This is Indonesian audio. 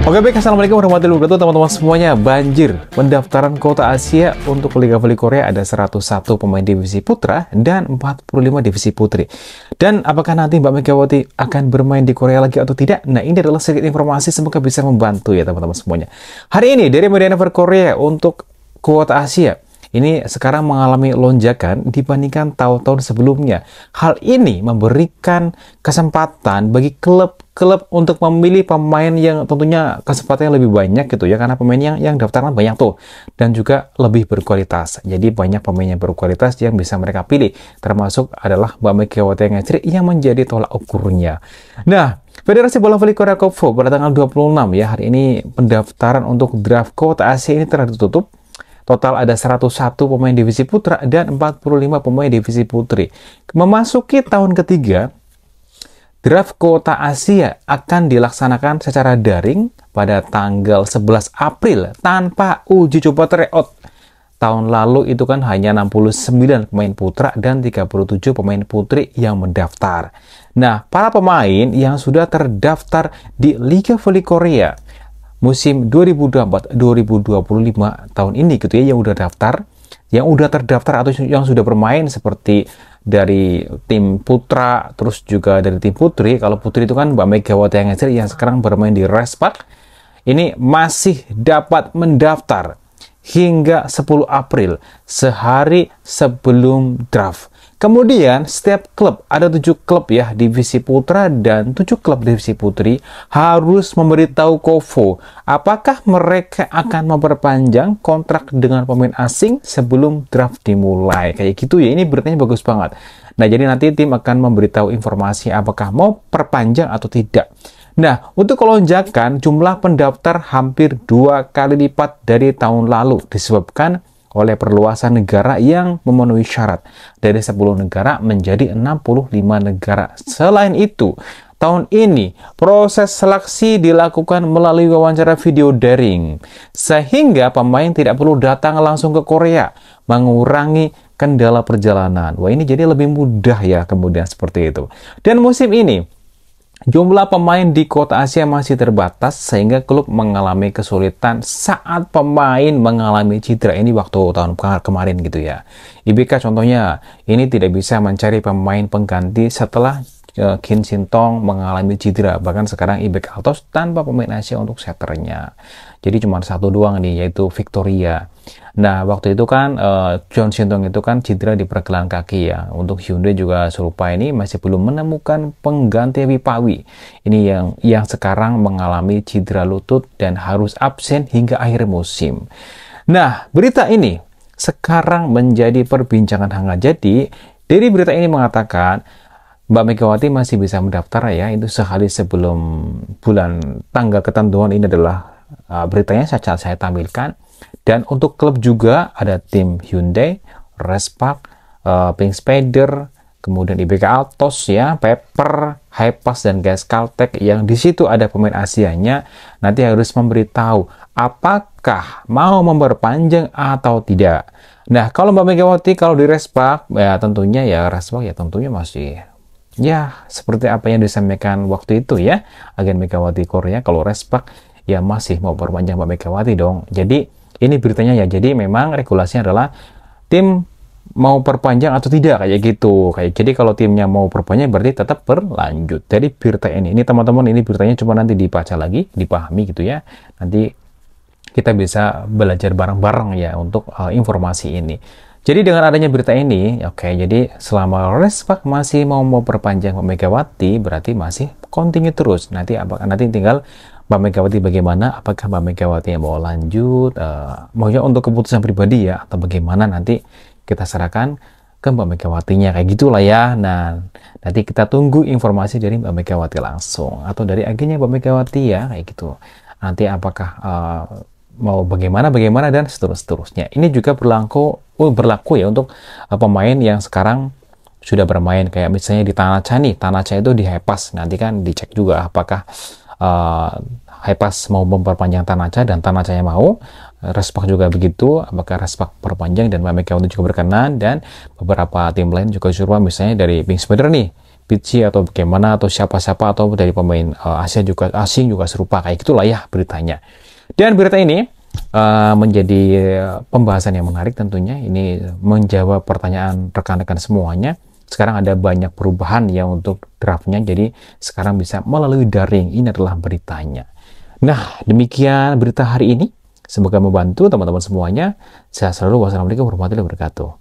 Oke baik, assalamualaikum warahmatullahi wabarakatuh teman-teman semuanya. Banjir pendaftaran kota Asia untuk Liga Voli Korea, ada 101 pemain divisi putra dan 45 divisi putri. Dan apakah nanti Mbak Megawati akan bermain di Korea lagi atau tidak? Nah, ini adalah sedikit informasi, semoga bisa membantu ya teman-teman semuanya. Hari ini dari Media Never Korea untuk kuota Asia ini sekarang mengalami lonjakan dibandingkan tahun-tahun sebelumnya. Hal ini memberikan kesempatan bagi klub-klub untuk memilih pemain yang tentunya kesempatannya lebih banyak gitu ya, karena pemain yang daftaran banyak tuh, dan juga lebih berkualitas. Jadi banyak pemain yang berkualitas yang bisa mereka pilih, termasuk adalah Mbak Megawati yang menjadi tolak ukurnya. Nah, Federasi Bola Voli Korea KOFO pada tanggal 26 ya, hari ini pendaftaran untuk draft kota Asia ini telah ditutup. Total ada 101 pemain divisi putra dan 45 pemain divisi putri. Memasuki tahun ketiga, draft kota Asia akan dilaksanakan secara daring pada tanggal 11 April tanpa uji coba tryout. Tahun lalu itu kan hanya 69 pemain putra dan 37 pemain putri yang mendaftar. Nah, para pemain yang sudah terdaftar di Liga Voli Korea musim 2024-2025 tahun ini gitu ya, yang udah terdaftar atau yang sudah bermain seperti dari tim putra, terus juga dari tim putri. Kalau putri itu kan Mbak Megawati yang sekarang bermain di Respak, ini masih dapat mendaftar hingga 10 April, sehari sebelum draft. Kemudian setiap klub, ada 7 klub ya divisi putra dan 7 klub divisi putri, harus memberitahu KOFO apakah mereka akan memperpanjang kontrak dengan pemain asing sebelum draft dimulai. Kayak gitu ya, ini beritanya bagus banget. Nah, jadi nanti tim akan memberitahu informasi apakah mau perpanjang atau tidak. Nah, untuk kelonjakan jumlah pendaftar hampir 2 kali lipat dari tahun lalu disebabkan oleh perluasan negara yang memenuhi syarat dari 10 negara menjadi 65 negara. Selain itu, tahun ini proses seleksi dilakukan melalui wawancara video daring, sehingga pemain tidak perlu datang langsung ke Korea, mengurangi kendala perjalanan. Wah, ini jadi lebih mudah ya kemudian seperti itu. Dan musim ini jumlah pemain di kota Asia masih terbatas sehingga klub mengalami kesulitan saat pemain mengalami cedera. Ini waktu tahun kemarin gitu ya. IBK contohnya ini tidak bisa mencari pemain pengganti setelah Kim Shin Tong mengalami cedera. Bahkan sekarang IBK Altos tanpa pemain Asia untuk setternya. Jadi cuma satu doang nih, yaitu Victoria. Nah, waktu itu kan John Shin Tong itu kan cedera di pergelangan kaki ya. Untuk Hyundai juga serupa, ini masih belum menemukan pengganti Wipawi. Ini yang sekarang mengalami cedera lutut dan harus absen hingga akhir musim. Nah, berita ini sekarang menjadi perbincangan hangat. Jadi, dari berita ini mengatakan Mbak Megawati masih bisa mendaftar ya, itu sehari sebelum bulan tanggal ketentuan. Ini adalah beritanya saya tampilkan. Dan untuk klub juga ada tim Hyundai, Respak, Pink Spider, kemudian IBK Altos ya, Pepper, Hypas dan Gas Caltech, yang di situ ada pemain Asianya. Nanti harus memberitahu apakah mau memperpanjang atau tidak. Nah, kalau Mbak Megawati kalau di Respak ya tentunya masih ya seperti apa yang disampaikan waktu itu ya, agen Megawati Korea. Kalau Respak ya masih mau perpanjang Mbak Megawati dong. Jadi ini beritanya ya, jadi memang regulasinya adalah tim mau perpanjang atau tidak, kayak gitu. Jadi kalau timnya mau perpanjang berarti tetap berlanjut. Dari berita ini teman-teman, ini beritanya cuma nanti dibaca lagi, dipahami gitu ya. Nanti kita bisa belajar bareng-bareng ya untuk informasi ini. Jadi dengan adanya berita ini, oke, jadi selama Respak masih mau perpanjang Mbak Megawati, berarti masih continue terus. Nanti tinggal Mbak Megawati bagaimana, apakah Mbak Megawati yang mau lanjut, maunya untuk keputusan pribadi ya, atau bagaimana, nanti kita serahkan ke Mbak Megawatinya, kayak gitulah ya. Nah, nanti kita tunggu informasi dari Mbak Megawati langsung, atau dari agennya Mbak Megawati ya, kayak gitu. Nanti apakah mau bagaimana dan seterusnya. Ini juga berlaku ya untuk pemain yang sekarang sudah bermain, kayak misalnya di Tanacha nih, Tanacha itu di Hypas, nanti kan dicek juga apakah Hypas mau memperpanjang Tanacha dan Tanachanya mau. Respak juga begitu, apakah Respak perpanjang dan Mbak Megawati juga berkenan, dan beberapa tim lain juga serupa, misalnya dari Pink Spider nih, Pichi atau bagaimana, atau siapa-siapa, atau dari pemain asing juga serupa, kayak gitulah ya beritanya. Dan berita ini menjadi pembahasan yang menarik tentunya. Ini menjawab pertanyaan rekan-rekan semuanya. Sekarang ada banyak perubahan ya untuk draftnya, jadi sekarang bisa melalui daring. Ini adalah beritanya. Nah, demikian berita hari ini. Semoga membantu teman-teman semuanya. Sehat selalu. Wassalamualaikum warahmatullahi wabarakatuh.